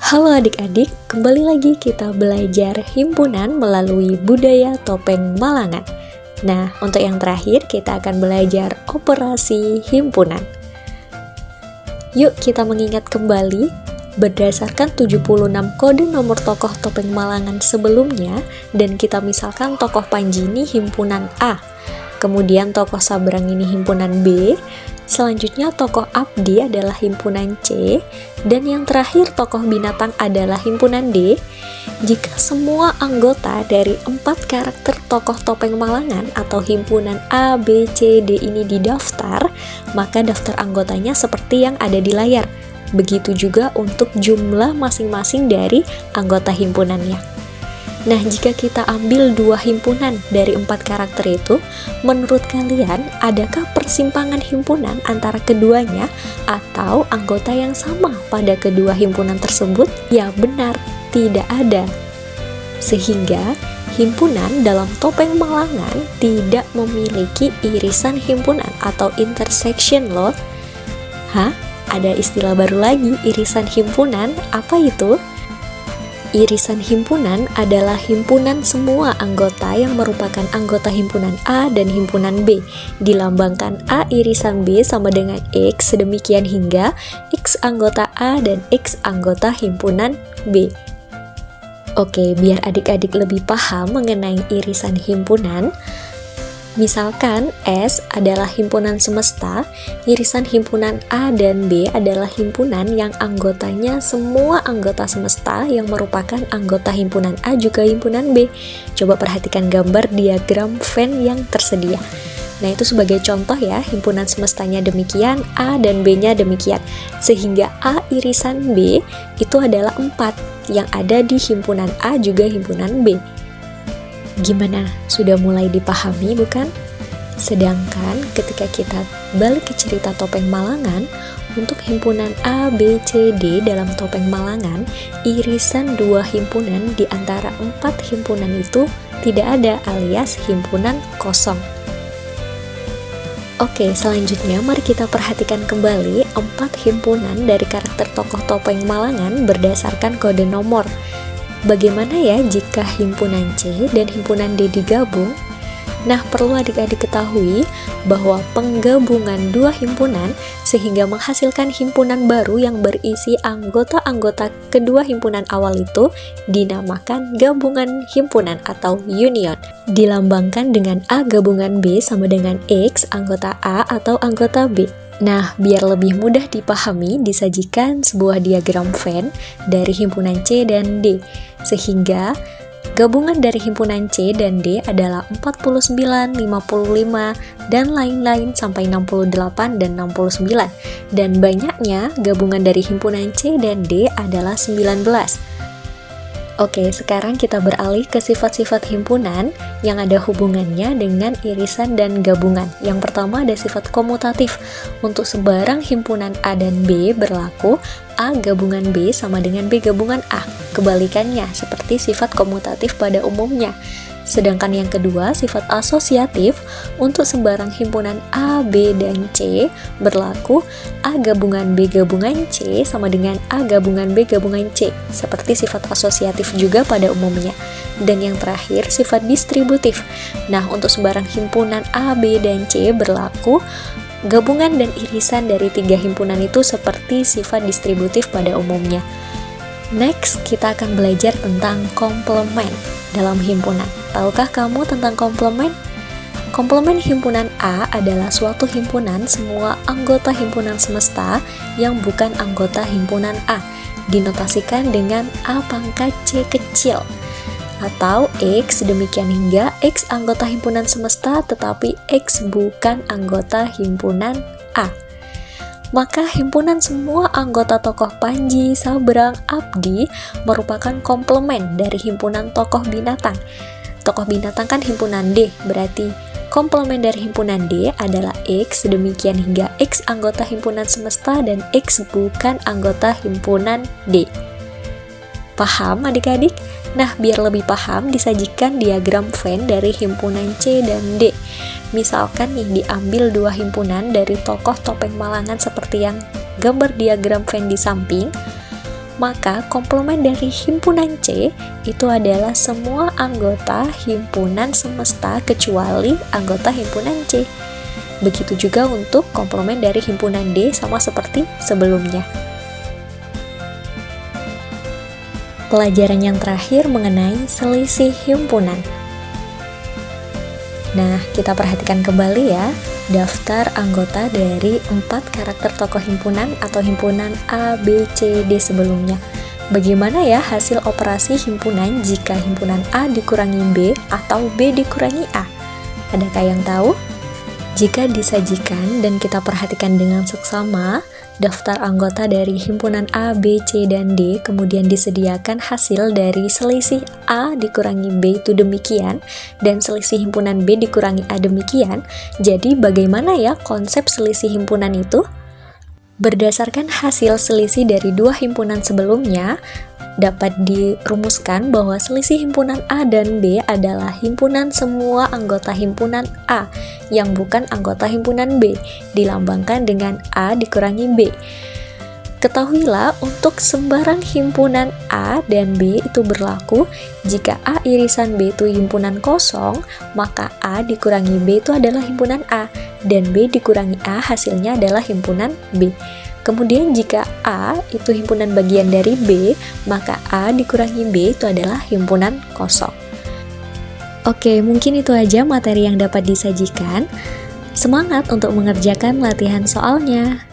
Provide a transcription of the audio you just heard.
Halo adik-adik, kembali lagi kita belajar himpunan melalui budaya topeng Malangan. Nah, untuk yang terakhir kita akan belajar operasi himpunan. Yuk kita mengingat kembali, berdasarkan 76 kode nomor tokoh topeng Malangan sebelumnya, dan kita misalkan tokoh Panji ini himpunan A, kemudian tokoh Sabrang ini himpunan B, selanjutnya tokoh Abdi adalah himpunan C, dan yang terakhir tokoh binatang adalah himpunan D. Jika semua anggota dari 4 karakter tokoh topeng Malangan atau himpunan A, B, C, D ini didaftar, maka daftar anggotanya seperti yang ada di layar. Begitu juga untuk jumlah masing-masing dari anggota himpunannya. Nah, jika kita ambil 2 himpunan dari 4 karakter itu, menurut kalian, adakah persimpangan himpunan antara keduanya atau anggota yang sama pada kedua himpunan tersebut? Ya benar, tidak ada. Sehingga, himpunan dalam topeng Malangan tidak memiliki irisan himpunan atau intersection loh. Hah? Ada istilah baru lagi, irisan himpunan. Apa itu? Irisan himpunan adalah himpunan semua anggota yang merupakan anggota himpunan A dan himpunan B. Dilambangkan A irisan B sama dengan X, sedemikian hingga X anggota A dan X anggota himpunan B. Oke, biar adik-adik lebih paham mengenai irisan himpunan, misalkan S adalah himpunan semesta, irisan himpunan A dan B adalah himpunan yang anggotanya semua anggota semesta yang merupakan anggota himpunan A juga himpunan B. Coba perhatikan gambar diagram Venn yang tersedia. Nah, itu sebagai contoh ya, himpunan semestanya demikian, A dan B-nya demikian. Sehingga A irisan B itu adalah 4 yang ada di himpunan A juga himpunan B. Gimana? Sudah mulai dipahami bukan? Sedangkan ketika kita balik ke cerita topeng Malangan, untuk himpunan A, B, C, D dalam topeng Malangan, irisan 2 himpunan di antara 4 himpunan itu tidak ada, alias himpunan kosong. Oke, selanjutnya mari kita perhatikan kembali 4 himpunan dari karakter tokoh topeng Malangan berdasarkan kode nomor. Bagaimana ya jika himpunan C dan himpunan D digabung? Nah, perlu adik-adik ketahui bahwa penggabungan 2 himpunan sehingga menghasilkan himpunan baru yang berisi anggota-anggota kedua himpunan awal itu dinamakan gabungan himpunan atau union. Dilambangkan dengan A gabungan B sama dengan X anggota A atau anggota B. Nah, biar lebih mudah dipahami, disajikan sebuah diagram Venn dari himpunan C dan D, sehingga gabungan dari himpunan C dan D adalah 49, 55, dan lain-lain sampai 68 dan 69. Dan banyaknya gabungan dari himpunan C dan D adalah 19. Oke, sekarang kita beralih ke sifat-sifat himpunan yang ada hubungannya dengan irisan dan gabungan. Yang pertama ada sifat komutatif. Untuk sebarang himpunan A dan B berlaku A gabungan B sama dengan B gabungan A. Kebalikannya, seperti sifat komutatif pada umumnya. Sedangkan yang kedua, sifat asosiatif. Untuk sembarang himpunan A, B, dan C berlaku A gabungan B gabungan C sama dengan A gabungan B gabungan C, seperti sifat asosiatif juga pada umumnya. Dan yang terakhir, sifat distributif. Nah, untuk sembarang himpunan A, B, dan C berlaku gabungan dan irisan dari 3 himpunan itu seperti sifat distributif pada umumnya. Next, kita akan belajar tentang komplement dalam himpunan. Tahukah kamu tentang komplement? Komplement himpunan A adalah suatu himpunan semua anggota himpunan semesta yang bukan anggota himpunan A, dinotasikan dengan A pangkat C kecil, atau X demikian hingga X anggota himpunan semesta tetapi X bukan anggota himpunan A. Maka himpunan semua anggota tokoh Panji, Sabrang, Abdi merupakan komplement dari himpunan tokoh binatang. Tokoh binatang kan himpunan D, berarti komplement dari himpunan D adalah X demikian hingga X anggota himpunan semesta dan X bukan anggota himpunan D. Paham adik-adik? Nah, biar lebih paham, disajikan diagram Venn dari himpunan C dan D. Misalkan nih, diambil 2 himpunan dari tokoh topeng Malangan seperti yang gambar diagram Venn di samping. maka komplement dari himpunan C itu adalah semua anggota himpunan semesta kecuali anggota himpunan C. Begitu juga untuk komplement dari himpunan D, sama seperti sebelumnya. Pelajaran yang terakhir mengenai selisih himpunan. Nah, kita perhatikan kembali ya, daftar anggota dari 4 karakter tokoh himpunan atau himpunan A, B, C, D sebelumnya. Bagaimana ya hasil operasi himpunan jika himpunan A dikurangi B atau B dikurangi A? Adakah yang tahu? Jika disajikan dan kita perhatikan dengan seksama, daftar anggota dari himpunan A, B, C, dan D, kemudian disediakan hasil dari selisih A dikurangi B itu demikian, dan selisih himpunan B dikurangi A demikian. Jadi bagaimana ya konsep selisih himpunan itu? Berdasarkan hasil selisih dari 2 himpunan sebelumnya, dapat dirumuskan bahwa selisih himpunan A dan B adalah himpunan semua anggota himpunan A yang bukan anggota himpunan B, dilambangkan dengan A dikurangi B. Ketahuilah untuk sembarang himpunan A dan B itu berlaku jika A irisan B itu himpunan kosong, maka A dikurangi B itu adalah himpunan A, dan B dikurangi A hasilnya adalah himpunan B. Kemudian jika A itu himpunan bagian dari B, maka A dikurangi B itu adalah himpunan kosong. Oke, mungkin itu aja materi yang dapat disajikan. Semangat untuk mengerjakan latihan soalnya.